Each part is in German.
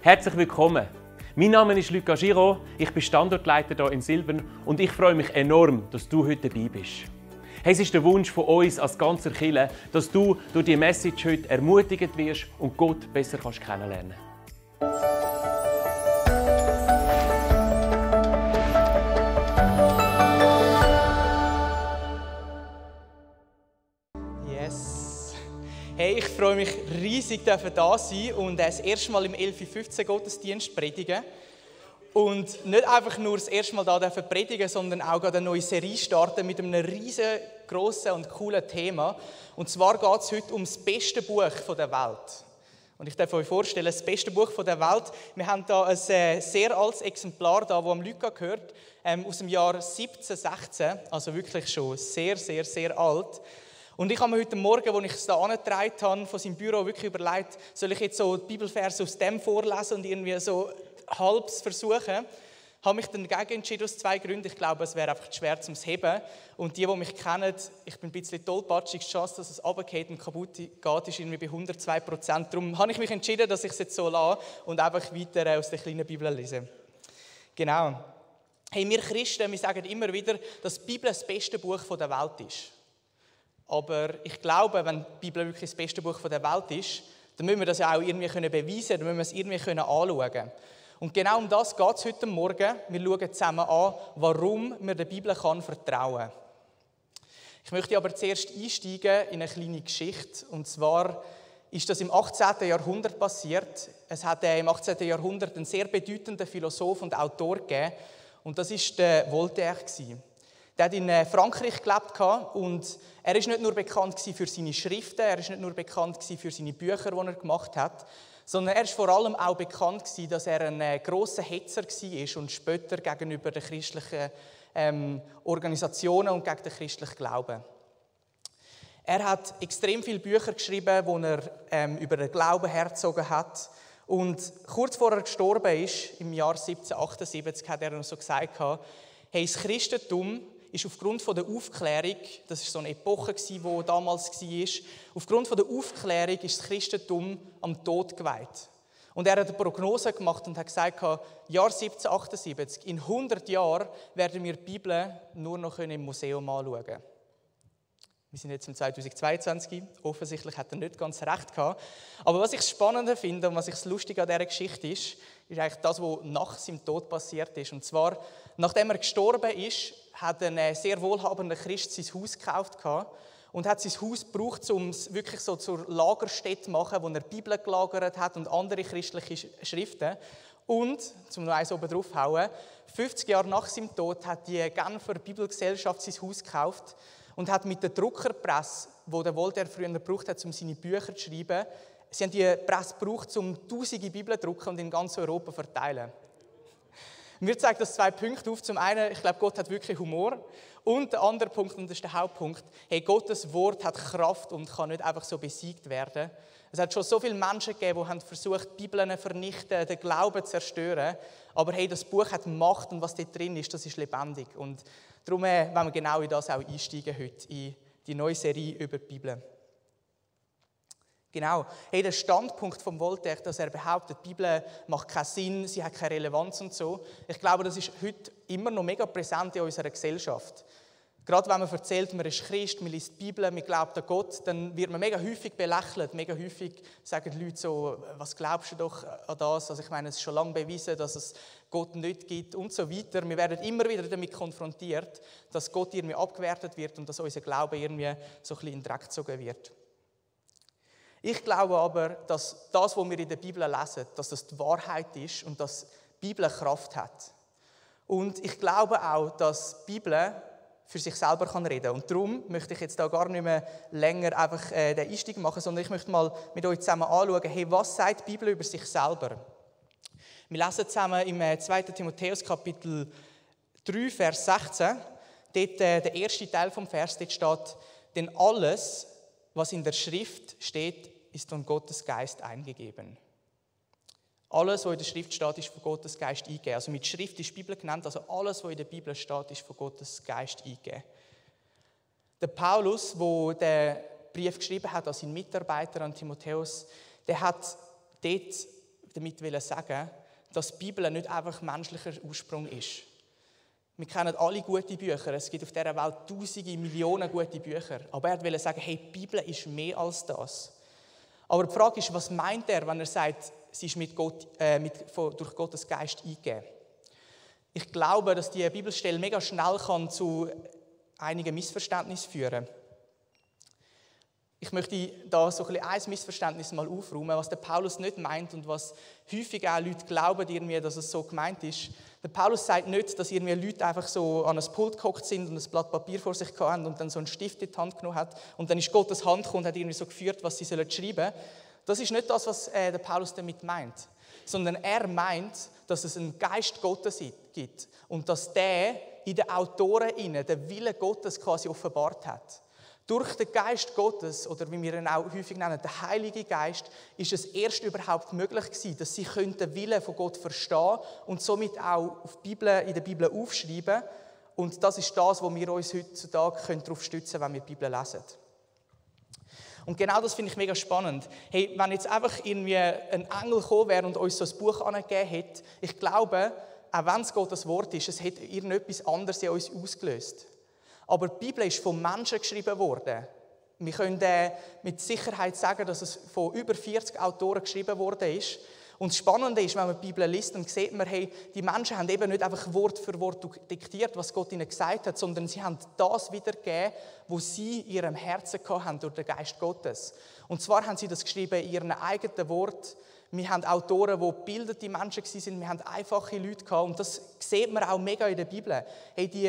Herzlich willkommen. Mein Name ist Luca Giraud, ich bin Standortleiter hier in Silbern und ich freue mich enorm, dass du heute dabei bist. Hey, es ist der Wunsch von uns als ganzer Kirche, dass du durch diese Message heute ermutigt wirst und Gott besser kennenlernen kannst. Hey, ich freue mich riesig, da zu sein und das erste Mal im 11.15 Gottesdienst predigen. Und nicht einfach nur das erste Mal da predigen, sondern auch eine neue Serie starten mit einem riesengroßen und coolen Thema. Und zwar geht es heute um das beste Buch der Welt. Und ich darf euch vorstellen, das beste Buch der Welt. Wir haben hier ein sehr altes Exemplar, das am Luca gehört, aus dem Jahr 1716, also wirklich schon sehr, sehr, sehr alt. Und ich habe mir heute Morgen, als ich es hier angetragen habe, von seinem Büro wirklich überlegt, soll ich jetzt so die Bibelverse aus dem vorlesen und irgendwie so halbs versuchen. Ich habe mich dann dagegen entschieden aus zwei Gründen. Ich glaube, es wäre einfach schwer zum Heben. Und die mich kennen, ich bin ein bisschen tollpatschig, die Chance, dass es runtergeht und kaputt geht, ist irgendwie bei 102%. Darum habe ich mich entschieden, dass ich es jetzt so lasse und einfach weiter aus der kleinen Bibel lese. Genau. Hey, wir Christen, wir sagen immer wieder, dass die Bibel das beste Buch der Welt ist. Aber ich glaube, wenn die Bibel wirklich das beste Buch der Welt ist, dann müssen wir das ja auch irgendwie beweisen können, dann müssen wir es irgendwie anschauen können. Und genau um das geht es heute Morgen. Wir schauen zusammen an, warum man der Bibel vertrauen kann. Ich möchte aber zuerst einsteigen in eine kleine Geschichte. Und zwar ist das im 18. Jahrhundert passiert. Es hat im 18. Jahrhundert einen sehr bedeutenden Philosoph und Autor gegeben. Und das war der Voltaire. Der hat in Frankreich gelebt und er ist nicht nur bekannt für seine Schriften, er ist nicht nur bekannt für seine Bücher, die er gemacht hat, sondern er ist vor allem auch bekannt, dass er ein grosser Hetzer war und später gegenüber den christlichen Organisationen und gegen den christlichen Glauben. Er hat extrem viele Bücher geschrieben, wo er über den Glauben hergezogen hat. Und kurz vor er gestorben ist, im Jahr 1778, hat er noch so gesagt, hey, das Christentum ist aufgrund der Aufklärung, das war so eine Epoche, die damals war, aufgrund der Aufklärung ist das Christentum am Tod geweiht. Und er hat eine Prognose gemacht und hat gesagt, Jahr 1778, in 100 Jahren werden wir die Bibel nur noch im Museum anschauen können. Wir sind jetzt im 2022, offensichtlich hat er nicht ganz recht gehabt. Aber was ich das Spannende finde und was ich das Lustige an dieser Geschichte ist eigentlich das, was nach seinem Tod passiert ist. Und zwar, nachdem er gestorben ist, hat ein sehr wohlhabender Christ sein Haus gekauft und hat sein Haus gebraucht, um es wirklich so zur Lagerstätte zu machen, wo er die Bibel gelagert hat und andere christliche Schriften. Und, zum noch eins oben drauf hauen, 50 Jahre nach seinem Tod hat die Genfer Bibelgesellschaft sein Haus gekauft und hat mit der Druckerpresse, die der Voltaire früher gebraucht hat, um seine Bücher zu schreiben, sie haben die Presse gebraucht, um tausende Bibeln zu drucken und in ganz Europa zu verteilen. Mir zeigt das zwei Punkte auf. Zum einen, ich glaube, Gott hat wirklich Humor. Und der andere Punkt, und das ist der Hauptpunkt, hey, Gottes Wort hat Kraft und kann nicht einfach so besiegt werden. Es hat schon so viele Menschen gegeben, die haben versucht, die Bibeln zu vernichten, den Glauben zu zerstören. Aber hey, das Buch hat Macht und was dort drin ist, das ist lebendig. Und darum wollen wir genau in das auch einsteigen heute, in die neue Serie über die Bibel. Genau. Hey, der Standpunkt von Voltaire, dass er behauptet, die Bibel macht keinen Sinn, sie hat keine Relevanz und so. Ich glaube, das ist heute immer noch mega präsent in unserer Gesellschaft. Gerade wenn man erzählt, man ist Christ, man liest die Bibel, man glaubt an Gott, dann wird man mega häufig belächelt. Mega häufig sagen die Leute so, was glaubst du doch an das? Also ich meine, es ist schon lange bewiesen, dass es Gott nicht gibt und so weiter. Wir werden immer wieder damit konfrontiert, dass Gott irgendwie abgewertet wird und dass unser Glaube irgendwie so ein bisschen in den Dreck gezogen wird. Ich glaube aber, dass das, was wir in der Bibel lesen, dass das die Wahrheit ist und dass die Bibel Kraft hat. Und ich glaube auch, dass die Bibel für sich selber reden kann. Und darum möchte ich jetzt da gar nicht mehr länger einfach den Einstieg machen, sondern ich möchte mal mit euch zusammen anschauen, hey, was sagt die Bibel über sich selber? Wir lesen zusammen im 2. Timotheus Kapitel 3, Vers 16. Dort, der erste Teil vom Vers, dort steht, denn alles, was in der Schrift steht, ist von Gottes Geist eingegeben. Alles, was in der Schrift steht, ist von Gottes Geist eingegeben. Also mit Schrift ist die Bibel genannt, also alles, was in der Bibel steht, ist von Gottes Geist eingegeben. Der Paulus, der den Brief geschrieben hat an seinen Mitarbeiter, an Timotheus, der hat dort damit sagen, dass die Bibel nicht einfach menschlicher Ursprung ist. Wir kennen alle gute Bücher, es gibt auf dieser Welt tausende, Millionen gute Bücher. Aber er wollte sagen, hey, die Bibel ist mehr als das. Aber die Frage ist, was meint er, wenn er sagt, sie ist durch Gottes Geist eingegeben? Ich glaube, dass die Bibelstelle mega schnell zu einigen Missverständnissen führen kann. Ich möchte da so ein Missverständnis mal aufräumen, was der Paulus nicht meint und was häufig auch Leute glauben, irgendwie, dass es so gemeint ist. Der Paulus sagt nicht, dass irgendwie Leute einfach so an ein Pult gehockt sind und ein Blatt Papier vor sich hatten und dann so einen Stift in die Hand genommen hat und dann ist Gottes Hand gekommen und hat irgendwie so geführt, was sie schreiben sollen. Das ist nicht das, was der Paulus damit meint, sondern er meint, dass es einen Geist Gottes gibt und dass der in den Autoren den Willen Gottes quasi offenbart hat. Durch den Geist Gottes, oder wie wir ihn auch häufig nennen, den Heiligen Geist, ist es erst überhaupt möglich gewesen, dass sie den Willen von Gott verstehen und somit auch in der Bibel aufschreiben. Und das ist das, wo wir uns heutzutage darauf stützen können, wenn wir die Bibel lesen. Und genau das finde ich mega spannend. Hey, wenn jetzt einfach irgendwie ein Engel gekommen wäre und uns so ein Buch angegeben hätte, ich glaube, auch wenn es Gottes Wort ist, es hätte irgendetwas anderes in uns ausgelöst. Aber die Bibel ist von Menschen geschrieben worden. Wir können mit Sicherheit sagen, dass es von über 40 Autoren geschrieben worden ist. Und das Spannende ist, wenn man die Bibel liest, dann sieht man, hey, die Menschen haben eben nicht einfach Wort für Wort diktiert, was Gott ihnen gesagt hat, sondern sie haben das wiedergegeben, was sie in ihrem Herzen hatten durch den Geist Gottes. Und zwar haben sie das geschrieben in ihren eigenen Worten. Wir haben Autoren, die gebildete Menschen waren, wir haben einfache Leute gehabt, und das sieht man auch mega in der Bibel. Hey, die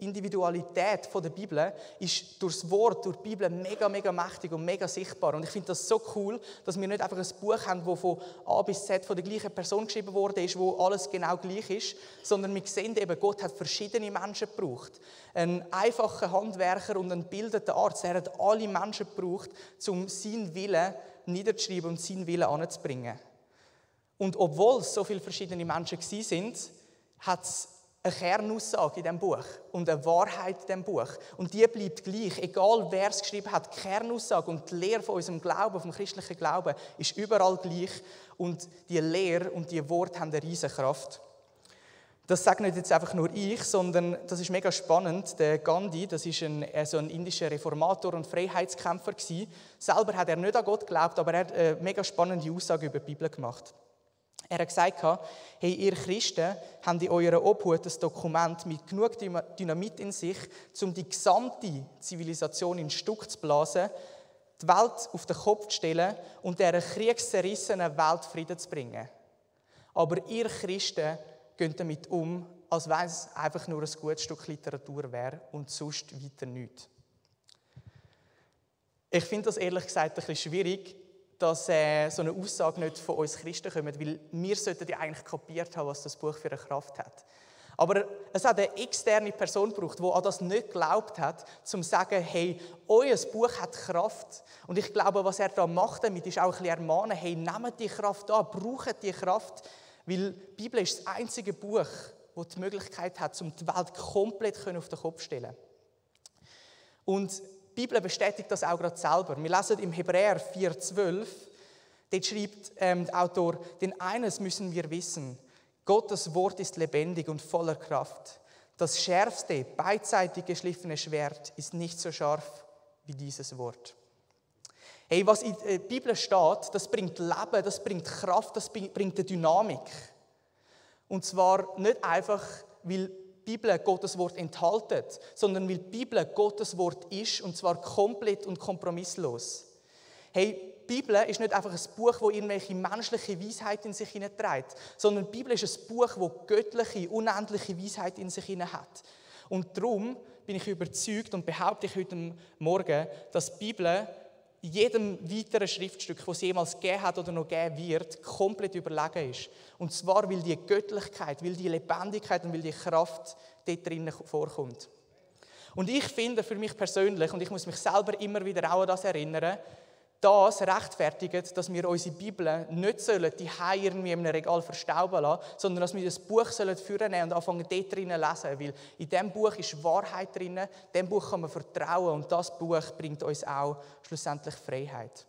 Individualität der Bibel ist durch das Wort, durch die Bibel mega, mega mächtig und mega sichtbar. Und ich finde das so cool, dass wir nicht einfach ein Buch haben, das von A bis Z von der gleichen Person geschrieben worden ist, wo alles genau gleich ist, sondern wir sehen eben, Gott hat verschiedene Menschen gebraucht. Einen einfachen Handwerker und einen gebildeten Arzt, er hat alle Menschen gebraucht, um seinen Willen niederzuschreiben und seinen Willen anzubringen. Und obwohl es so viele verschiedene Menschen waren, hat es eine Kernaussage in diesem Buch und eine Wahrheit in diesem Buch. Und die bleibt gleich, egal wer es geschrieben hat. Die Kernaussage und die Lehre von unserem Glauben, vom christlichen Glauben, ist überall gleich. Und die Lehre und die Worte haben eine riesige Kraft. Das sage nicht jetzt einfach nur ich, sondern das ist mega spannend. Der Gandhi, das ist ein indischer Reformator und Freiheitskämpfer gewesen. Selber hat er nicht an Gott geglaubt, aber er hat eine mega spannende Aussage über die Bibel gemacht. Er hat gesagt, hey, ihr Christen habt in eurer Obhut ein Dokument mit genug Dynamit in sich, um die gesamte Zivilisation in Stück zu blasen, die Welt auf den Kopf zu stellen und dieser kriegszerrissenen Welt Frieden zu bringen. Aber ihr Christen geht damit um, als wenn es einfach nur ein gutes Stück Literatur wäre und sonst weiter nichts. Ich finde das ehrlich gesagt ein bisschen schwierig, dass so eine Aussage nicht von uns Christen kommt, weil wir sollten ja eigentlich kapiert haben, was das Buch für eine Kraft hat. Aber es hat eine externe Person gebraucht, die an das nicht geglaubt hat, um zu sagen, hey, euer Buch hat Kraft. Und ich glaube, was er da macht damit, ist auch ein bisschen ermahnen, hey, nehmt die Kraft an, braucht die Kraft. Weil die Bibel ist das einzige Buch, das die Möglichkeit hat, um die Welt komplett auf den Kopf zu stellen. Und die Bibel bestätigt das auch gerade selber. Wir lesen im Hebräer 4,12, dort schreibt der Autor, denn eines müssen wir wissen, Gottes Wort ist lebendig und voller Kraft. Das schärfste, beidseitig geschliffene Schwert ist nicht so scharf wie dieses Wort. Hey, was in der Bibel steht, das bringt Leben, das bringt Kraft, das bringt eine Dynamik. Und zwar nicht einfach, weil die Bibel Gottes Wort enthält, sondern weil die Bibel Gottes Wort ist, und zwar komplett und kompromisslos. Hey, die Bibel ist nicht einfach ein Buch, das irgendwelche menschliche Weisheit in sich hineinträgt, sondern die Bibel ist ein Buch, das göttliche, unendliche Weisheit in sich hinein hat. Und darum bin ich überzeugt und behaupte ich heute Morgen, dass die Bibel jedem weiteren Schriftstück, das es jemals gegeben hat oder noch geben wird, komplett überlegen ist. Und zwar, weil die Göttlichkeit, weil die Lebendigkeit und weil die Kraft dort drinnen vorkommt. Und ich finde für mich persönlich, und ich muss mich selber immer wieder auch an das erinnern, das rechtfertigt, dass wir unsere Bibel nicht die Hause irgendwie in einem Regal verstauben lassen, sondern dass wir das Buch vornehmen und anfangen, dort drinnen zu lesen. Weil in diesem Buch ist Wahrheit drin, diesem Buch kann man vertrauen und das Buch bringt uns auch schlussendlich Freiheit.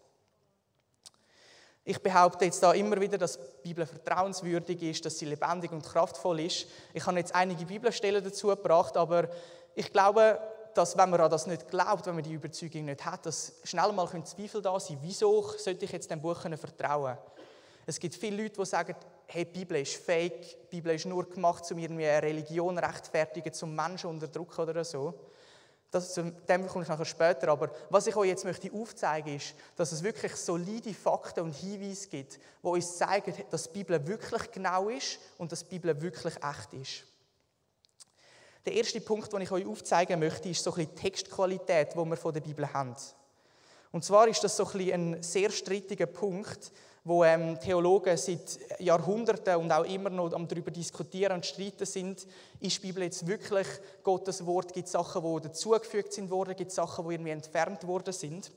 Ich behaupte jetzt da immer wieder, dass die Bibel vertrauenswürdig ist, dass sie lebendig und kraftvoll ist. Ich habe jetzt einige Bibelstellen dazu gebracht, aber ich glaube, dass wenn man an das nicht glaubt, wenn man die Überzeugung nicht hat, dass schnell mal Zweifel da sein können. Wieso sollte ich jetzt dem Buch vertrauen? Es gibt viele Leute, die sagen, hey, die Bibel ist fake, die Bibel ist nur gemacht, um irgendwie eine Religion rechtfertigen, zum Menschen unterdrücken oder so. Dem komme ich nachher später. Aber was ich euch jetzt möchte aufzeigen ist, dass es wirklich solide Fakten und Hinweise gibt, die uns zeigen, dass die Bibel wirklich genau ist und dass die Bibel wirklich echt ist. Der erste Punkt, den ich euch aufzeigen möchte, ist so ein bisschen die Textqualität, die wir von der Bibel haben. Und zwar ist das so ein bisschen ein sehr strittiger Punkt, wo Theologen seit Jahrhunderten und auch immer noch darüber diskutieren und streiten sind, ist die Bibel jetzt wirklich Gottes Wort? Gibt es Sachen, die dazugefügt sind worden, gibt es Sachen, die irgendwie entfernt worden sind?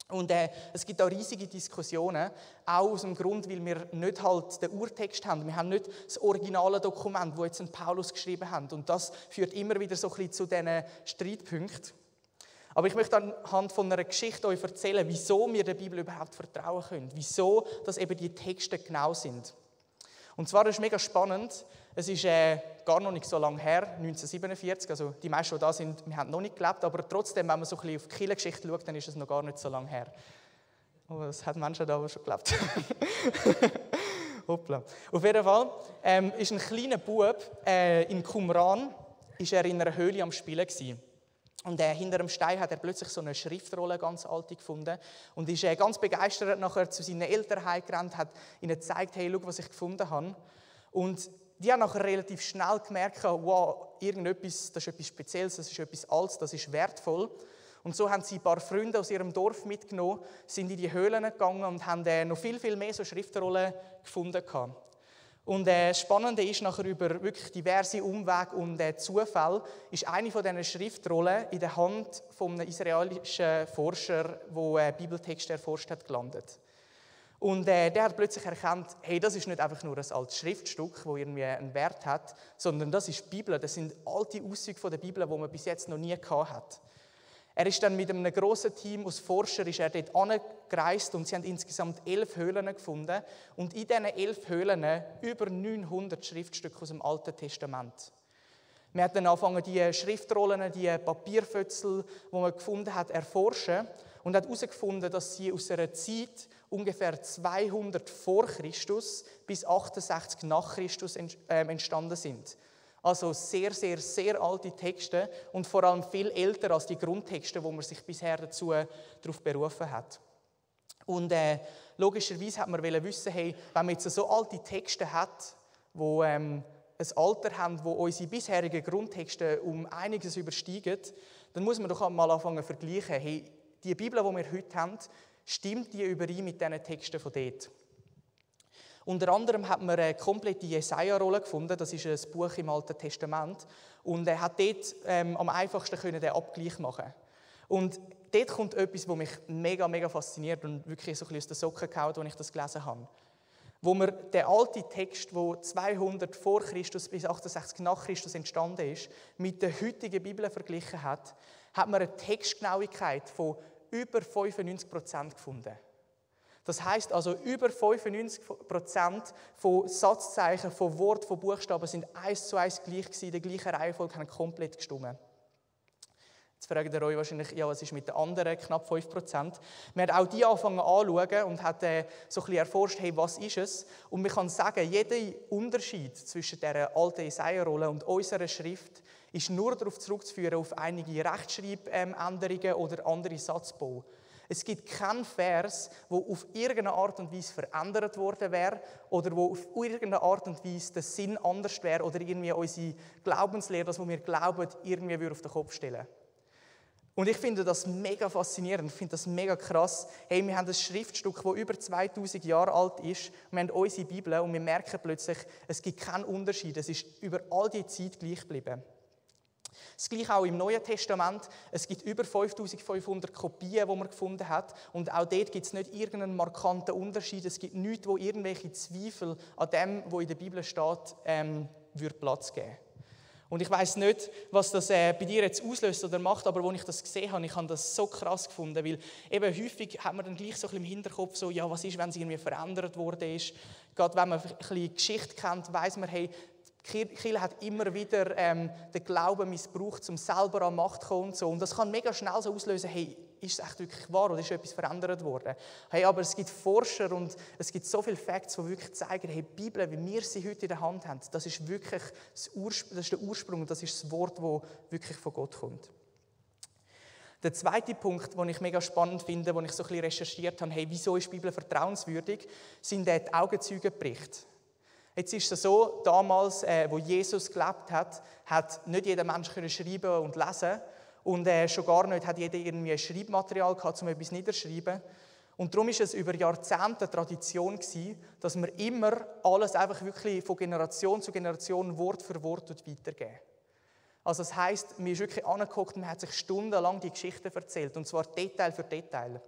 Und es gibt auch riesige Diskussionen, auch aus dem Grund, weil wir nicht halt den Urtext haben. Wir haben nicht das originale Dokument, das jetzt ein Paulus geschrieben hat. Und das führt immer wieder so ein bisschen zu diesen Streitpunkten. Aber ich möchte anhand von einer Geschichte euch erzählen, wieso wir der Bibel überhaupt vertrauen können. Wieso, dass eben die Texte genau sind. Und zwar ist es mega spannend. Es ist gar noch nicht so lange her, 1947. Also die meisten, die da sind, wir haben noch nicht gelebt. Aber trotzdem, wenn man so ein bisschen auf die Kirchengeschichte schaut, dann ist es noch gar nicht so lange her. Oh, das hat Menschen da aber schon gelebt. Hoppla. Auf jeden Fall ist ein kleiner Bub in Qumran ist er in einer Höhle am Spielen gewesen. Und hinter dem Stein hat er plötzlich so eine Schriftrolle, ganz alte, gefunden. Und ist ganz begeistert nachher zu seinen Eltern heimgerannt, hat ihnen gezeigt, hey, schau, was ich gefunden habe. Und die haben nachher relativ schnell gemerkt, wow, irgendetwas, das ist etwas Spezielles, das ist etwas Altes, das ist wertvoll. Und so haben sie ein paar Freunde aus ihrem Dorf mitgenommen, sind in die Höhlen gegangen und haben noch viel, viel mehr so Schriftrollen gefunden. Und das Spannende ist, nachher über wirklich diverse Umwege und Zufälle ist eine von diesen Schriftrollen in der Hand von einem israelischen Forscher, der Bibeltexte erforscht hat, gelandet. Und der hat plötzlich erkannt, hey, das ist nicht einfach nur ein altes Schriftstück, das irgendwie einen Wert hat, sondern das ist die Bibel, das sind alte Auszüge von der Bibel, die man bis jetzt noch nie gehabt hat. Er ist dann mit einem grossen Team aus Forschern dort angereist und sie haben insgesamt 11 Höhlen gefunden. Und in diesen 11 Höhlen über 900 Schriftstücke aus dem Alten Testament. Man hat dann angefangen, die Schriftrollen, die Papierfötzel, die man gefunden hat, erforschen und hat herausgefunden, dass sie aus einer Zeit ungefähr 200 vor Christus bis 68 nach Christus entstanden sind. Also sehr, sehr, sehr alte Texte und vor allem viel älter als die Grundtexte, wo man sich bisher darauf berufen hat. Und logischerweise hat man wissen, hey, wenn man jetzt so alte Texte hat, die ein Alter haben, wo unsere bisherigen Grundtexte um einiges übersteigen, dann muss man doch mal anfangen zu vergleichen. Hey, die Bibel, die wir heute haben, stimmt die überein mit diesen Texten von dort? Unter anderem hat man eine komplette Jesaja-Rolle gefunden, das ist ein Buch im Alten Testament. Und er hat dort am einfachsten den Abgleich machen. Und dort kommt etwas, was mich mega, mega fasziniert und wirklich so ein bisschen aus den Socken gehauen, als ich das gelesen habe. Wo man den alten Text, der 200 vor Christus bis 68 nach Christus entstanden ist, mit der heutigen Bibel verglichen hat, hat man eine Textgenauigkeit von über 95% gefunden. Das heisst also, über 95% von Satzzeichen, von Worten, von Buchstaben sind 1:1 gleich gewesen, in der gleichen Reihenfolge, haben komplett gestimmt. Jetzt fragt ihr euch wahrscheinlich, ja, was ist mit den anderen knapp 5%? Man hat auch die angefangen anzuschauen und hat so ein bisschen erforscht, hey, was ist es? Und man kann sagen, jeder Unterschied zwischen dieser alten Jesaja-Rolle und unserer Schrift ist nur darauf zurückzuführen, auf einige Rechtschreibänderungen oder andere Satzbau. Es gibt keinen Vers, der auf irgendeine Art und Weise verändert worden wäre oder wo auf irgendeine Art und Weise der Sinn anders wäre oder irgendwie unsere Glaubenslehre, das, was wir glauben, irgendwie auf den Kopf stellen. Und ich finde das mega faszinierend, ich finde das mega krass. Hey, wir haben ein Schriftstück, das über 2000 Jahre alt ist, wir haben unsere Bibel und wir merken plötzlich, es gibt keinen Unterschied, es ist über all die Zeit gleich geblieben. Das Gleiche auch im Neuen Testament. Es gibt über 5500 Kopien, die man gefunden hat. Und auch dort gibt es nicht irgendeinen markanten Unterschied. Es gibt nichts, wo irgendwelche Zweifel an dem, was in der Bibel steht, würde Platz geben. Und ich weiss nicht, was das bei dir jetzt auslöst oder macht, aber als ich das gesehen habe, ich habe das so krass gefunden, weil eben häufig hat man dann gleich so ein bisschen im Hinterkopf so, ja, was ist, wenn es irgendwie verändert worden ist. Gerade wenn man ein bisschen Geschichte kennt, weiss man, hey, die Kirche hat immer wieder den Glauben missbraucht, um selber an Macht zu kommen und so. Und das kann mega schnell so auslösen, hey, ist es echt wirklich wahr oder ist etwas verändert worden? Hey, aber es gibt Forscher und es gibt so viele Facts, die wirklich zeigen, hey, die Bibel, wie wir sie heute in der Hand haben, das ist wirklich das ist der Ursprung, das ist das Wort, das wirklich von Gott kommt. Der zweite Punkt, den ich mega spannend finde, wo ich so ein bisschen recherchiert habe, hey, wieso ist die Bibel vertrauenswürdig, sind die Augenzeugenberichte. Jetzt ist es so, damals, wo Jesus gelebt hat, hat nicht jeder Mensch schreiben und lesen. Und schon gar nicht hat jeder irgendwie ein Schreibmaterial gehabt, um etwas niederzuschreiben. Und darum ist es über Jahrzehnte Tradition gewesen, dass man immer alles einfach wirklich von Generation zu Generation Wort für Wort weitergeben. Also das heisst, man ist wirklich angeguckt und man hat sich stundenlang die Geschichten erzählt. Und zwar Detail für Detail.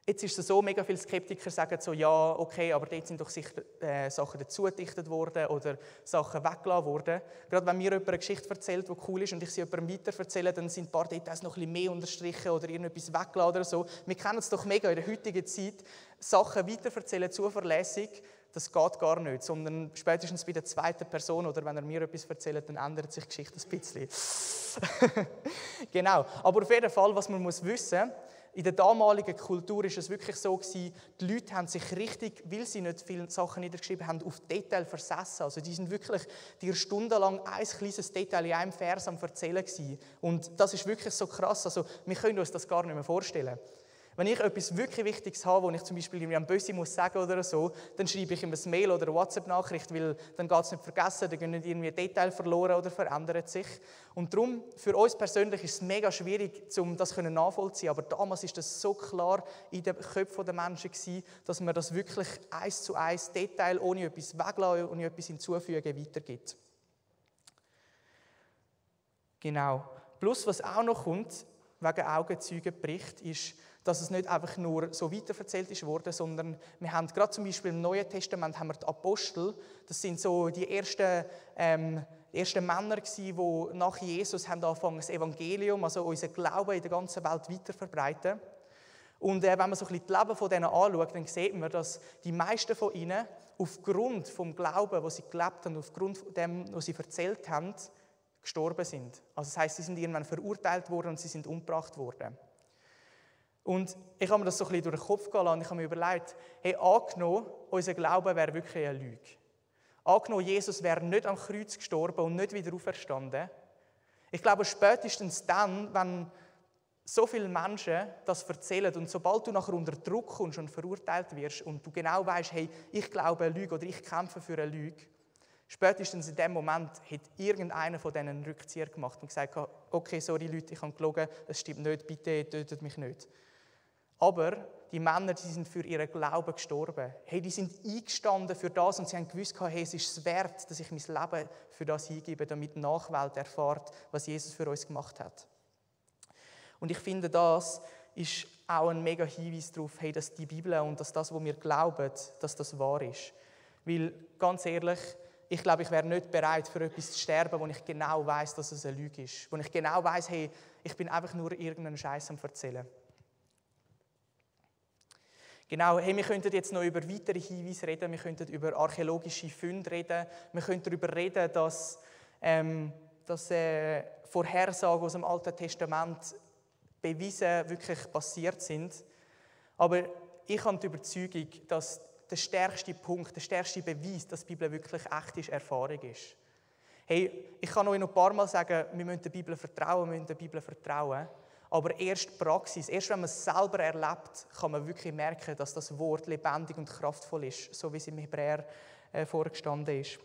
Jetzt ist es so, mega viele Skeptiker sagen so, ja, okay, aber dort sind doch sicher Sachen dazugedichtet worden oder Sachen weggelassen worden. Gerade wenn mir jemand eine Geschichte erzählt, die cool ist und ich sie jemandem weitererzähle, dann sind ein paar Details noch ein bisschen mehr unterstrichen oder irgendetwas weggelassen oder so. Wir kennen es doch mega in der heutigen Zeit, Sachen weitererzählen, zuverlässig, das geht gar nicht, sondern spätestens bei der zweiten Person oder wenn er mir etwas erzählt, dann ändert sich die Geschichte ein bisschen. Genau, aber auf jeden Fall, was man muss wissen, in der damaligen Kultur war es wirklich so gewesen, die Leute haben sich richtig, weil sie nicht viele Sachen niedergeschrieben haben, auf Detail versessen. Also die sind wirklich dir stundenlang ein kleines Detail in einem Vers am Erzählen gewesen. Und das ist wirklich so krass. Also wir können uns das gar nicht mehr vorstellen. Wenn ich etwas wirklich Wichtiges habe, wo ich zum Beispiel am Bösi muss sagen oder so, dann schreibe ich ihm ein Mail oder eine WhatsApp-Nachricht, weil dann geht es nicht vergessen, dann gehen nicht irgendwie Details verloren oder verändern sich. Und darum, für uns persönlich ist es mega schwierig, um das nachvollziehen. Aber damals ist das so klar in den Köpfen der Menschen gewesen, dass man das wirklich 1:1 Detail, ohne etwas weglassen, ohne etwas hinzufügen, weitergibt. Genau. Plus, was auch noch kommt, wegen Augenzeugenbericht, ist, dass es nicht einfach nur so weiterverzählt ist worden, sondern wir haben gerade zum Beispiel im Neuen Testament haben wir die Apostel, das sind so die ersten Männer gewesen, die nach Jesus haben angefangen, das Evangelium, also unser Glauben in der ganzen Welt weiterverbreiten. Und wenn man so ein bisschen das Leben von denen anschaut, dann sieht man, dass die meisten von ihnen aufgrund vom Glauben, was sie gelebt haben, aufgrund von dem, was sie erzählt haben, gestorben sind. Also das heisst, sie sind irgendwann verurteilt worden und sie sind umgebracht worden. Und ich habe mir das so ein bisschen durch den Kopf gehen lassen und ich habe mir überlegt, hey, angenommen, unser Glaube wäre wirklich eine Lüge. Angenommen, Jesus wäre nicht am Kreuz gestorben und nicht wieder auferstanden. Ich glaube, spätestens dann, wenn so viele Menschen das erzählen und sobald du nachher unter Druck kommst und verurteilt wirst und du genau weißt, hey, ich glaube eine Lüge oder ich kämpfe für eine Lüge, spätestens in dem Moment hat irgendeiner von denen einen Rückzieher gemacht und gesagt, okay, sorry Leute, ich habe gelogen, es stimmt nicht, bitte tötet mich nicht. Aber die Männer, die sind für ihren Glauben gestorben. Hey, die sind eingestanden für das und sie haben gewusst, hey, es ist es wert, dass ich mein Leben für das hingebe, damit die Nachwelt erfährt, was Jesus für uns gemacht hat. Und ich finde, das ist auch ein mega Hinweis darauf, hey, dass die Bibel und dass das, was wir glauben, dass das wahr ist. Weil, ganz ehrlich, ich glaube, ich wäre nicht bereit, für etwas zu sterben, wo ich genau weiss, dass es eine Lüge ist. Wo ich genau weiss, hey, ich bin einfach nur irgendeinen Scheiß am Erzählen. Genau, hey, wir könnten jetzt noch über weitere Hinweise reden, wir könnten über archäologische Funde reden, wir könnten darüber reden, dass Vorhersagen aus dem Alten Testament bewiesen wirklich passiert sind. Aber ich habe die Überzeugung, dass der stärkste Punkt, der stärkste Beweis, dass die Bibel wirklich echt ist, Erfahrung ist. Hey, ich kann euch noch ein paar Mal sagen, wir müssen der Bibel vertrauen, aber erst Praxis, erst wenn man es selber erlebt, kann man wirklich merken, dass das Wort lebendig und kraftvoll ist, so wie es im Hebräer vorgestanden ist.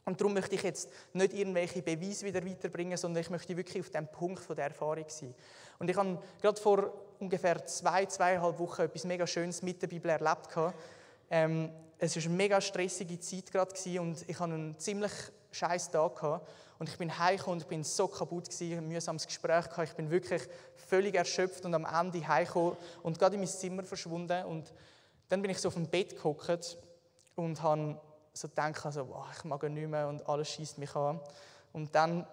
Und darum möchte ich jetzt nicht irgendwelche Beweise wieder weiterbringen, sondern ich möchte wirklich auf dem Punkt von der Erfahrung sein. Und ich habe gerade vor ungefähr 2,5 Wochen etwas mega Schönes mit der Bibel erlebt. Es war eine mega stressige Zeit gerade und ich hatte einen ziemlich scheiß Tag gehabt. Und ich bin heimgekommen und ich bin so kaputt gewesen, ein mühsames Gespräch gehabt. Ich bin wirklich völlig erschöpft und am Ende heimgekommen und gerade in mein Zimmer verschwunden. Und dann bin ich so auf dem Bett gehockt und habe so gedacht habe, so, ich mag ihn nicht mehr und alles schießt mich an. Und dann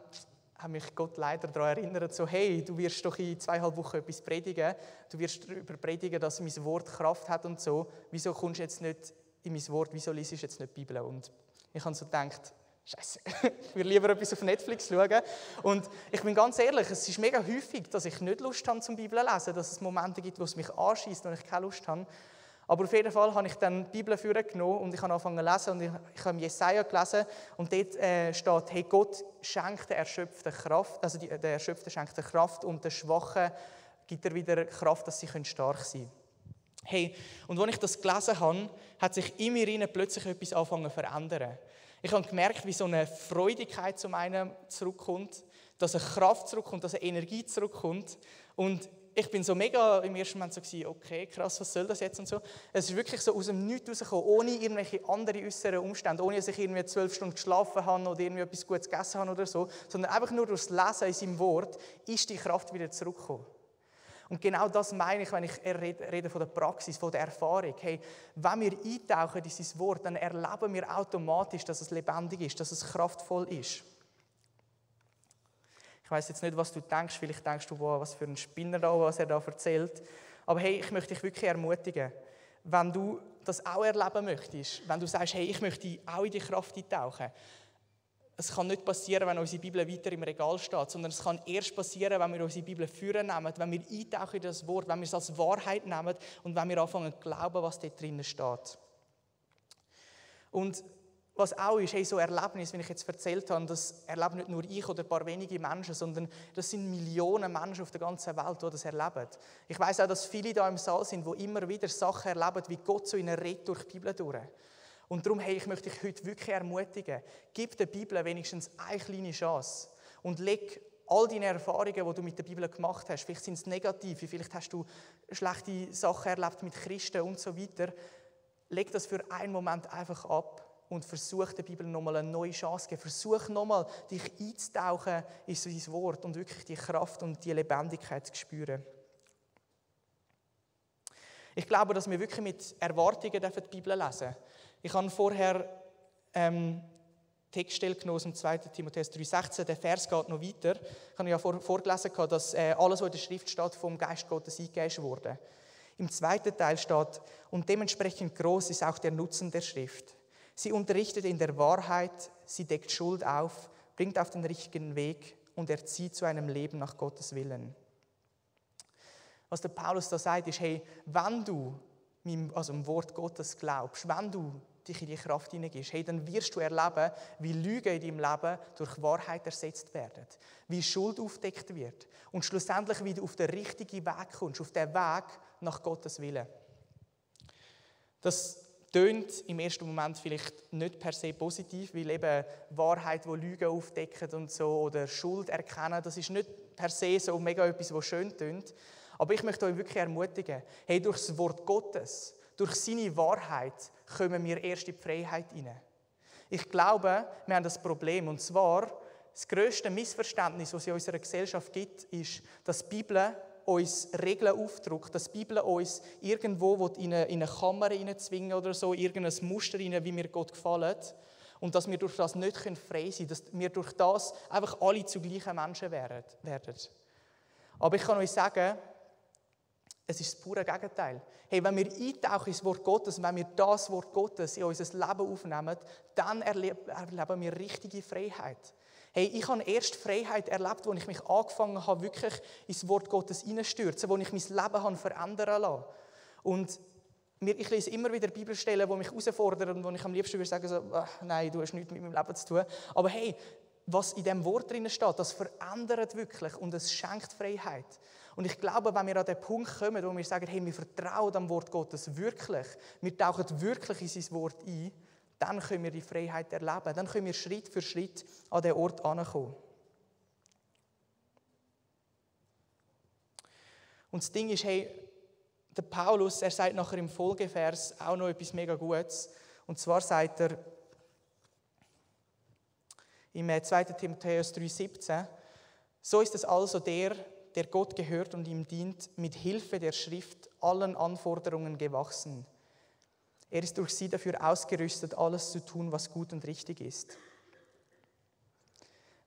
hat mich Gott leider daran erinnert, so, hey, du wirst doch in 2,5 Wochen etwas predigen, du wirst darüber predigen, dass mein Wort Kraft hat und so, wieso kommst du jetzt nicht in mein Wort, wieso liest du jetzt nicht die Bibel? Und ich habe so gedacht, Scheiße, ich will lieber etwas auf Netflix schauen. Und ich bin ganz ehrlich, es ist mega häufig, dass ich nicht Lust habe zum Bibel lesen, dass es Momente gibt, wo es mich anschießt und ich keine Lust habe. Aber auf jeden Fall habe ich dann die Bibel vorgenommen und ich habe angefangen zu lesen und ich habe Jesaja gelesen und dort steht, hey, Gott schenkt der Erschöpften Kraft, also der Erschöpfte schenkt der Kraft und der Schwachen gibt er wieder Kraft, dass sie stark sein können. Hey, und als ich das gelesen habe, hat sich in mir plötzlich etwas angefangen zu verändern. Ich habe gemerkt, wie so eine Freudigkeit zum einen zurückkommt, dass eine Kraft zurückkommt, dass eine Energie zurückkommt und ich bin so mega im ersten Moment so gewesen, okay, krass, was soll das jetzt und so. Es ist wirklich so aus dem Nichts rausgekommen, ohne irgendwelche andere äußeren Umstände, ohne dass ich irgendwie 12 Stunden geschlafen habe oder irgendwie etwas Gutes gegessen habe oder so, sondern einfach nur durchs Lesen in seinem Wort ist die Kraft wieder zurückgekommen. Und genau das meine ich, wenn ich rede von der Praxis, von der Erfahrung. Hey, wenn wir eintauchen in sein Wort, dann erleben wir automatisch, dass es lebendig ist, dass es kraftvoll ist. Ich weiss jetzt nicht, was du denkst. Vielleicht denkst du, wow, was für ein Spinner da, was er da erzählt. Aber hey, ich möchte dich wirklich ermutigen, wenn du das auch erleben möchtest, wenn du sagst, hey, ich möchte auch in die Kraft eintauchen. Es kann nicht passieren, wenn unsere Bibel weiter im Regal steht, sondern es kann erst passieren, wenn wir unsere Bibel vornehmen, wenn wir eintauchen in das Wort, wenn wir es als Wahrheit nehmen und wenn wir anfangen zu glauben, was dort drinnen steht. Und was auch ist, hey, so Erlebnis, wie ich jetzt erzählt habe, das erleben nicht nur ich oder ein paar wenige Menschen, sondern das sind Millionen Menschen auf der ganzen Welt, die das erleben. Ich weiss auch, dass viele da im Saal sind, die immer wieder Sachen erleben, wie Gott so ihnen redet durch die Bibel durch. Und darum, hey, ich möchte dich heute wirklich ermutigen, gib der Bibel wenigstens eine kleine Chance und leg all deine Erfahrungen, die du mit der Bibel gemacht hast, vielleicht sind es negative, vielleicht hast du schlechte Sachen erlebt mit Christen und so weiter, leg das für einen Moment einfach ab und versuch der Bibel nochmal eine neue Chance zu geben. Versuch nochmal, dich einzutauchen in sein Wort und wirklich die Kraft und die Lebendigkeit zu spüren. Ich glaube, dass wir wirklich mit Erwartungen die Bibel lesen dürfen. Ich habe vorher Textstelle genommen aus dem 2. Timotheus 3,16. Der Vers geht noch weiter. Ich habe ja vorgelesen, dass alles, was in der Schrift steht, vom Geist Gottes eingegeben wurde. Im zweiten Teil steht, und dementsprechend groß ist auch der Nutzen der Schrift. Sie unterrichtet in der Wahrheit, sie deckt Schuld auf, bringt auf den richtigen Weg und erzieht zu einem Leben nach Gottes Willen. Was der Paulus da sagt, ist, hey, wenn du im Wort Gottes glaubst, wenn du dich in die Kraft hineingehst, hey, dann wirst du erleben, wie Lügen in deinem Leben durch Wahrheit ersetzt werden, wie Schuld aufdeckt wird und schlussendlich, wie du auf den richtigen Weg kommst, auf den Weg nach Gottes Willen. Das tönt im ersten Moment vielleicht nicht per se positiv, weil eben Wahrheit, wo Lügen aufdecken und so, oder Schuld erkennen, das ist nicht per se so mega etwas, was schön tönt. Aber ich möchte euch wirklich ermutigen, hey, durch das Wort Gottes, durch seine Wahrheit kommen wir erst in die Freiheit hinein. Ich glaube, wir haben das Problem, und zwar, das grösste Missverständnis, das es in unserer Gesellschaft gibt, ist, dass die Bibel uns Regeln aufdrückt, dass die Bibel uns irgendwo in eine Kammer hineinzwingen oder so, irgendein Muster rein, wie mir Gott gefällt, und dass wir durch das nicht frei sein können, dass wir durch das einfach alle zu gleichen Menschen werden. Aber ich kann euch sagen, es ist das pure Gegenteil. Hey, wenn wir eintauchen ins Wort Gottes, wenn wir das Wort Gottes in unser Leben aufnehmen, dann erleben wir richtige Freiheit. Hey, ich habe erst Freiheit erlebt, als ich mich angefangen habe, wirklich ins Wort Gottes hineinzustürzen, wo ich mein Leben habe verändern lassen. Und ich lese immer wieder Bibelstellen, die mich herausfordern und wo ich am liebsten würde sagen, so, nein, du hast nichts mit meinem Leben zu tun. Aber hey, was in diesem Wort drin steht, das verändert wirklich und es schenkt Freiheit. Und ich glaube, wenn wir an den Punkt kommen, wo wir sagen, hey, wir vertrauen am Wort Gottes wirklich, wir tauchen wirklich in sein Wort ein, dann können wir die Freiheit erleben. Dann können wir Schritt für Schritt an den Ort ankommen. Und das Ding ist, hey, der Paulus, er sagt nachher im Folgevers auch noch etwas mega Gutes. Und zwar sagt er im 2. Timotheus 3,17, so ist es also der Gott gehört und ihm dient, mit Hilfe der Schrift allen Anforderungen gewachsen. Er ist durch sie dafür ausgerüstet, alles zu tun, was gut und richtig ist.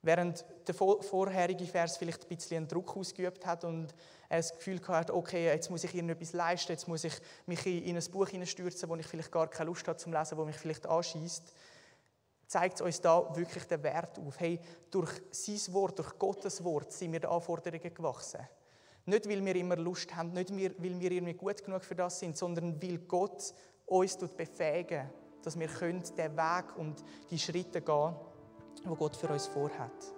Während der vorherige Vers vielleicht ein bisschen einen Druck ausgeübt hat und er das Gefühl hatte, okay, jetzt muss ich irgendetwas leisten, jetzt muss ich mich in ein Buch hineinstürzen, wo ich vielleicht gar keine Lust habe zum Lesen, wo mich vielleicht anschießt, zeigt es uns da wirklich den Wert auf. Hey, durch sein Wort, durch Gottes Wort sind wir den Anforderungen gewachsen. Nicht, weil wir immer Lust haben, nicht, weil wir irgendwie gut genug für das sind, sondern weil Gott uns befähigen, dass wir den Weg und die Schritte gehen können, die Gott für uns vorhat.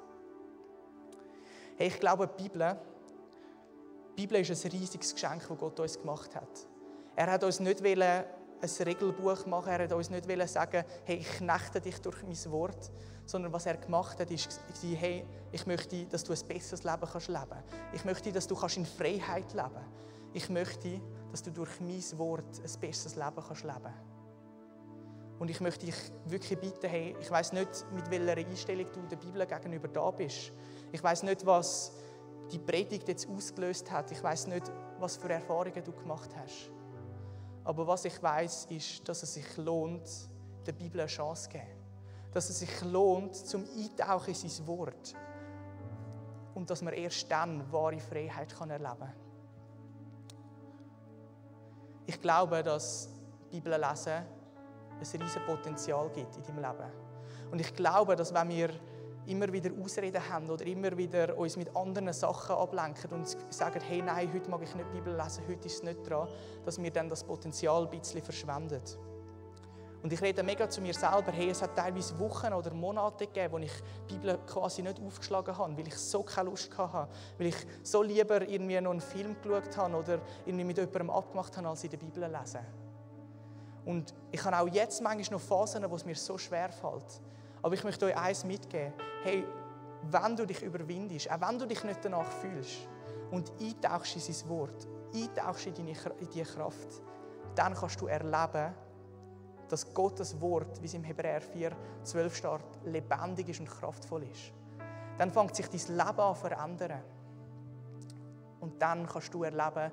Hey, ich glaube, die Bibel ist ein riesiges Geschenk, das Gott uns gemacht hat. Er hat uns nicht ein Regelbuch machen, er hat uns nicht sagen, hey, ich knechte dich durch mein Wort, sondern was er gemacht hat, ist, hey, ich möchte, dass du ein besseres Leben kannst leben. Ich möchte, dass du in Freiheit leben kannst. Ich möchte, dass du durch mein Wort ein besseres Leben kannst leben. Und ich möchte dich wirklich bitten, hey, ich weiss nicht, mit welcher Einstellung du der Bibel gegenüber da bist. Ich weiss nicht, was die Predigt jetzt ausgelöst hat. Ich weiss nicht, was für Erfahrungen du gemacht hast. Aber was ich weiss, ist, dass es sich lohnt, der Bibel eine Chance zu geben. Dass es sich lohnt, zum Eintauchen in sein Wort. Und dass man erst dann wahre Freiheit erleben kann. Ich glaube, dass Bibel lesen ein riesiges Potenzial gibt in deinem Leben. Und ich glaube, dass wenn wir immer wieder Ausreden haben oder immer wieder uns mit anderen Sachen ablenken und sagen, hey, nein, heute mag ich nicht Bibel lesen, heute ist es nicht dran, dass wir dann das Potenzial ein bisschen verschwenden. Und ich rede mega zu mir selber, hey, es hat teilweise Wochen oder Monate gegeben, wo ich die Bibel quasi nicht aufgeschlagen habe, weil ich so keine Lust hatte, weil ich so lieber irgendwie noch einen Film geschaut habe oder irgendwie mit jemandem abgemacht habe, als in der Bibel lesen. Und ich habe auch jetzt manchmal noch Phasen, wo es mir so schwer fällt. Aber ich möchte euch eins mitgeben. Hey, wenn du dich überwindest, auch wenn du dich nicht danach fühlst und eintauchst in sein Wort, eintauchst in diese Kraft, dann kannst du erleben, dass Gottes Wort, wie es im Hebräer 4,12 steht, lebendig ist und kraftvoll ist. Dann fängt sich dein Leben an zu verändern. Und dann kannst du erleben,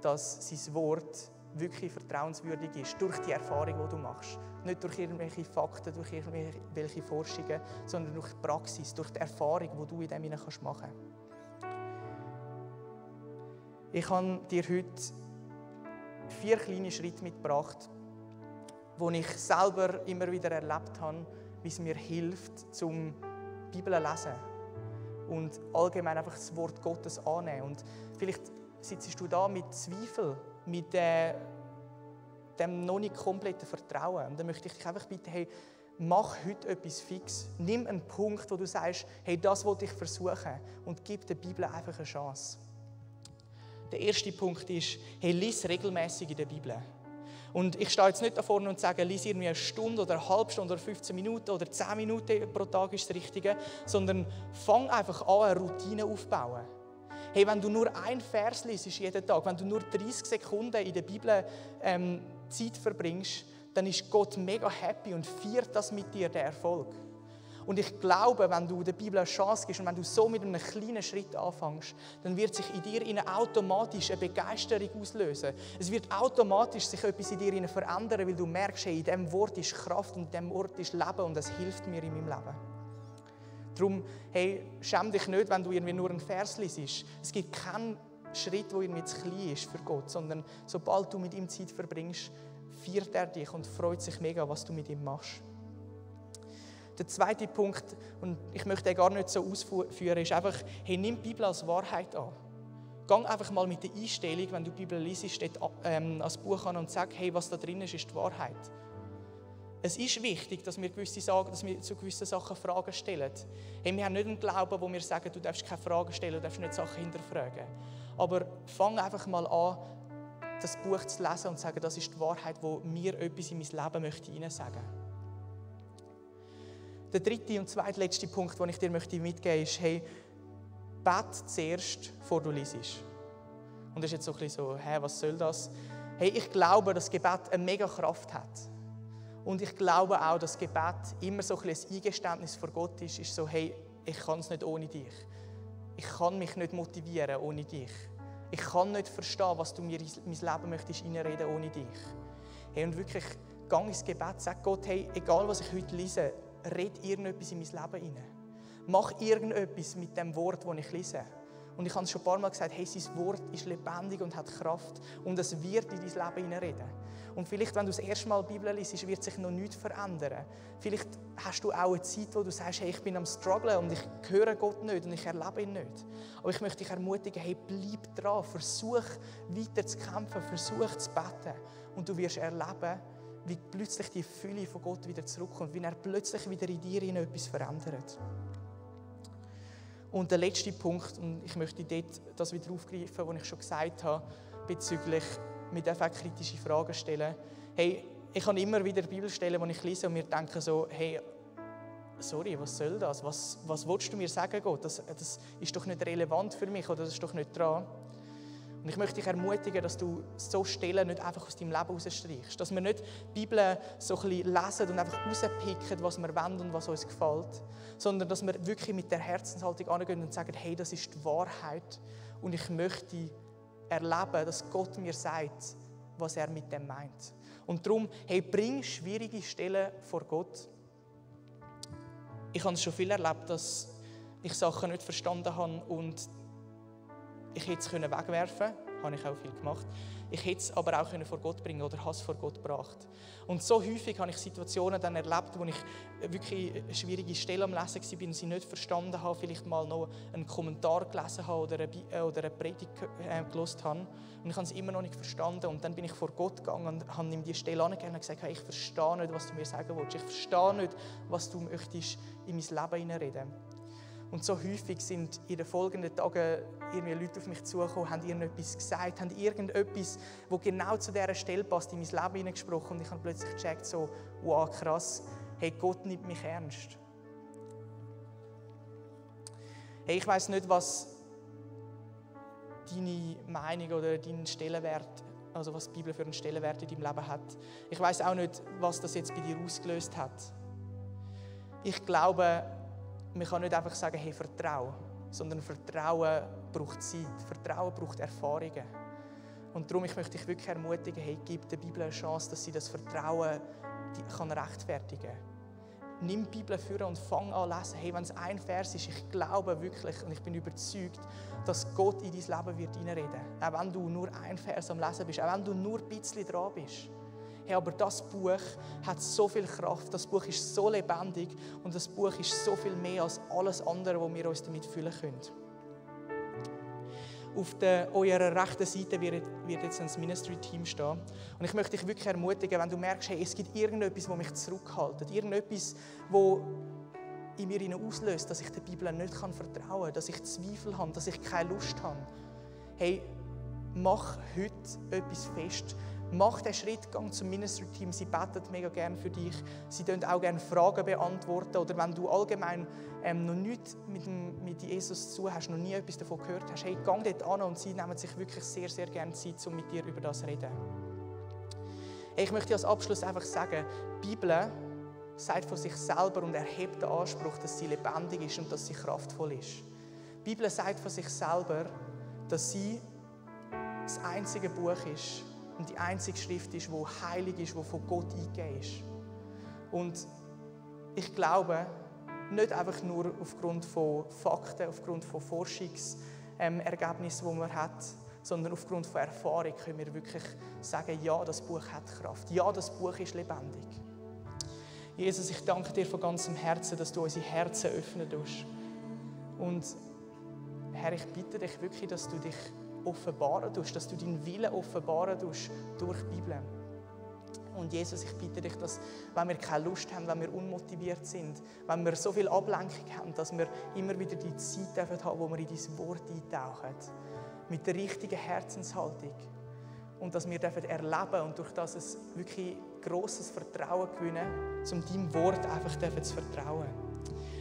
dass sein Wort wirklich vertrauenswürdig ist, durch die Erfahrung, die du machst. Nicht durch irgendwelche Fakten, durch irgendwelche Forschungen, sondern durch die Praxis, durch die Erfahrung, die du in dem machen kannst. Ich habe dir heute 4 kleine Schritte mitgebracht, wo ich selber immer wieder erlebt habe, wie es mir hilft, zum Bibel zu lesen und allgemein einfach das Wort Gottes annehmen. Und vielleicht sitzt du da mit Zweifel, mit dem noch nicht kompletten Vertrauen. Und dann möchte ich dich einfach bitten, hey, mach heute etwas fix. Nimm einen Punkt, wo du sagst, hey, das will ich versuchen und gib der Bibel einfach eine Chance. Der erste Punkt ist, hey, lies regelmäßig in der Bibel. Und ich stehe jetzt nicht da vorne und sage, lies irgendwie eine Stunde oder eine halbe Stunde oder 15 Minuten oder 10 Minuten pro Tag ist das Richtige, sondern fang einfach an, eine Routine aufzubauen. Hey, wenn du nur einen Vers liest jeden Tag, wenn du nur 30 Sekunden in der Bibel Zeit verbringst, dann ist Gott mega happy und feiert das mit dir, den Erfolg. Und ich glaube, wenn du der Bibel eine Chance gibst und wenn du so mit einem kleinen Schritt anfängst, dann wird sich in dir automatisch eine Begeisterung auslösen. Es wird automatisch sich etwas in dir verändern, weil du merkst, hey, in diesem Wort ist Kraft und in diesem Wort ist Leben und es hilft mir in meinem Leben. Darum, hey, schäm dich nicht, wenn du irgendwie nur einen Vers liest. Es gibt keinen Schritt, der irgendwie zu klein ist für Gott, sondern sobald du mit ihm Zeit verbringst, feiert er dich und freut sich mega, was du mit ihm machst. Der zweite Punkt, und ich möchte den gar nicht so ausführen, ist einfach, hey, nimm die Bibel als Wahrheit an. Geh einfach mal mit der Einstellung, wenn du die Bibel liest, als Buch an und sag, hey, was da drin ist die Wahrheit. Es ist wichtig, dass wir zu gewissen Sachen Fragen stellen. Hey, wir haben nicht einen Glauben, wo wir sagen, du darfst keine Fragen stellen, du darfst nicht Sachen hinterfragen. Aber fang einfach mal an, das Buch zu lesen und zu sagen, das ist die Wahrheit, die mir etwas in mein Leben hineinsagen möchte. Der dritte und zweitletzte Punkt, den ich dir mitgeben möchte, ist, hey, bete zuerst, bevor du liest. Und das ist jetzt so ein bisschen so, was soll das? Hey, ich glaube, dass Gebet eine mega Kraft hat. Und ich glaube auch, dass Gebet immer so ein bisschen ein Eingeständnis vor Gott ist so, hey, ich kann es nicht ohne dich. Ich kann mich nicht motivieren ohne dich. Ich kann nicht verstehen, was du mir in mein Leben möchtest reinreden ohne dich. Hey, und wirklich geh ins Gebet, sag Gott, hey, egal was ich heute lese, red irgendetwas in mein Leben hinein. Mach irgendetwas mit dem Wort, das ich lese. Und ich habe es schon ein paar Mal gesagt, hey, sein Wort ist lebendig und hat Kraft und es wird in dein Leben hineinreden. Und vielleicht, wenn du das erste Mal die Bibel liest, wird sich noch nichts verändern. Vielleicht hast du auch eine Zeit, wo du sagst, hey, ich bin am Strugglen und ich höre Gott nicht und ich erlebe ihn nicht. Aber ich möchte dich ermutigen, hey, bleib dran, versuch weiter zu kämpfen, versuch zu beten. Und du wirst erleben, wie plötzlich die Fülle von Gott wieder zurückkommt, wie er plötzlich wieder in dir etwas verändert. Und der letzte Punkt, und ich möchte dort das wieder aufgreifen, was ich schon gesagt habe, bezüglich, wir dürfen auch kritische Fragen stellen. Hey, ich kann immer wieder Bibelstellen, die ich lese und mir denke so, hey, sorry, was soll das? Was willst du mir sagen, Gott? Das ist doch nicht relevant für mich oder das ist doch nicht dran. Und ich möchte dich ermutigen, dass du so Stellen nicht einfach aus deinem Leben rausstreichst. Dass wir nicht die Bibel so ein bisschen lesen und einfach rauspicken, was wir wollen und was uns gefällt. Sondern dass wir wirklich mit der Herzenshaltung angehen und sagen, hey, das ist die Wahrheit. Und ich möchte erleben, dass Gott mir sagt, was er mit dem meint. Und darum, hey, bring schwierige Stellen vor Gott. Ich habe es schon viel erlebt, dass ich Sachen nicht verstanden habe und ich hätte es wegwerfen können, habe ich auch viel gemacht. Ich hätte es aber auch vor Gott bringen oder habe es vor Gott gebracht. Und so häufig habe ich Situationen dann erlebt, wo ich wirklich eine schwierige Stelle am Lesen war und sie nicht verstanden habe, vielleicht mal noch einen Kommentar gelesen habe oder eine Predigt gehört habe. Und ich habe es immer noch nicht verstanden. Und dann bin ich vor Gott gegangen und habe ihm die Stelle angegeben und gesagt, hey, ich verstehe nicht, was du mir sagen willst. Ich verstehe nicht, was du möchtest in mein Leben hineinreden. Und so häufig sind in den folgenden Tagen irgendwie Leute auf mich zugekommen, haben irgendetwas gesagt, haben irgendetwas, das genau zu dieser Stelle passt, in mein Leben hineingesprochen. Und ich habe plötzlich gecheckt, so, wow, krass, hey, Gott nimmt mich ernst. Hey, ich weiss nicht, was deine Meinung oder dein Stellenwert, also was die Bibel für einen Stellenwert in deinem Leben hat. Ich weiss auch nicht, was das jetzt bei dir ausgelöst hat. Ich glaube, man kann nicht einfach sagen, hey, vertraue, sondern Vertrauen braucht Zeit, Vertrauen braucht Erfahrungen. Und darum ich möchte dich wirklich ermutigen, hey, gib der Bibel eine Chance, dass sie das Vertrauen rechtfertigen kann. Nimm die Bibel vor und fang an zu lesen. Hey, wenn es ein Vers ist, ich glaube wirklich und ich bin überzeugt, dass Gott in dein Leben wird hineinreden wird. Auch wenn du nur ein Vers am Lesen bist, auch wenn du nur ein bisschen dran bist. Hey, aber das Buch hat so viel Kraft, das Buch ist so lebendig und das Buch ist so viel mehr als alles andere, was wir uns damit füllen können. Auf eurer rechten Seite wird jetzt ein Ministry-Team stehen. Und ich möchte dich wirklich ermutigen, wenn du merkst, hey, es gibt irgendetwas, das mich zurückhält, irgendetwas, das in mir auslöst, dass ich der Bibel nicht vertrauen kann, dass ich Zweifel habe, dass ich keine Lust habe. Hey, mach heute etwas fest. Mach den Schritt, geh zum Ministry-Team, sie beten mega gerne für dich. Sie beantworten auch gerne Fragen beantworten. Oder wenn du allgemein noch nichts mit Jesus zu hast, noch nie etwas davon gehört hast, hey, geh dort an und sie nehmen sich wirklich sehr, sehr gerne Zeit, um mit dir über das zu reden. Hey, ich möchte als Abschluss einfach sagen, die Bibel sagt von sich selber und erhebt den Anspruch, dass sie lebendig ist und dass sie kraftvoll ist. Die Bibel sagt von sich selber, dass sie das einzige Buch ist, und die einzige Schrift ist, die heilig ist, die von Gott eingegeben ist. Und ich glaube, nicht einfach nur aufgrund von Fakten, aufgrund von Forschungsergebnissen, die man hat, sondern aufgrund von Erfahrung können wir wirklich sagen, ja, das Buch hat Kraft. Ja, das Buch ist lebendig. Jesus, ich danke dir von ganzem Herzen, dass du unsere Herzen öffnen tust. Und Herr, ich bitte dich wirklich, dass du dich offenbaren tust, dass du deinen Willen offenbaren tust durch die Bibel. Und Jesus, ich bitte dich, dass, wenn wir keine Lust haben, wenn wir unmotiviert sind, wenn wir so viel Ablenkung haben, dass wir immer wieder die Zeit haben, wo wir in dein Wort eintauchen, mit der richtigen Herzenshaltung. Und dass wir erleben und durch das es wirklich grosses Vertrauen gewinnen, um deinem Wort einfach zu vertrauen.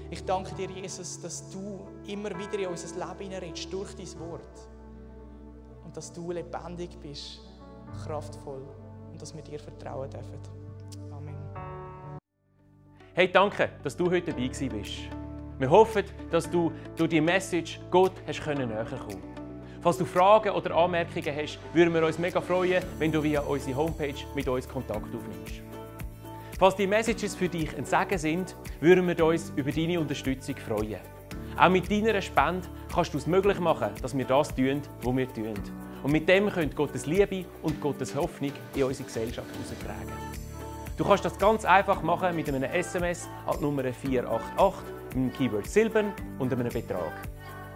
Ich danke dir, Jesus, dass du immer wieder in unser Leben hineinredest, durch dein Wort. Und dass du lebendig bist, kraftvoll und dass wir dir vertrauen dürfen. Amen. Hey, danke, dass du heute dabei bist. Wir hoffen, dass du durch die Message Gott näher kommen konntest. Falls du Fragen oder Anmerkungen hast, würden wir uns mega freuen, wenn du via unsere Homepage mit uns Kontakt aufnimmst. Falls die Messages für dich ein Segen sind, würden wir uns über deine Unterstützung freuen. Auch mit deiner Spende kannst du es möglich machen, dass wir das tun, was wir tun. Und mit dem könnt Gottes Liebe und Gottes Hoffnung in unsere Gesellschaft heraustragen. Du kannst das ganz einfach machen mit einem SMS an die Nummer 488, mit dem Keyword Silbern und einem Betrag.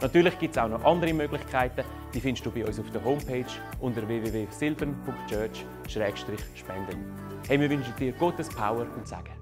Natürlich gibt es auch noch andere Möglichkeiten, die findest du bei uns auf der Homepage unter www.silbern.church/spenden. Hey, wir wünschen dir Gottes Power und Segen.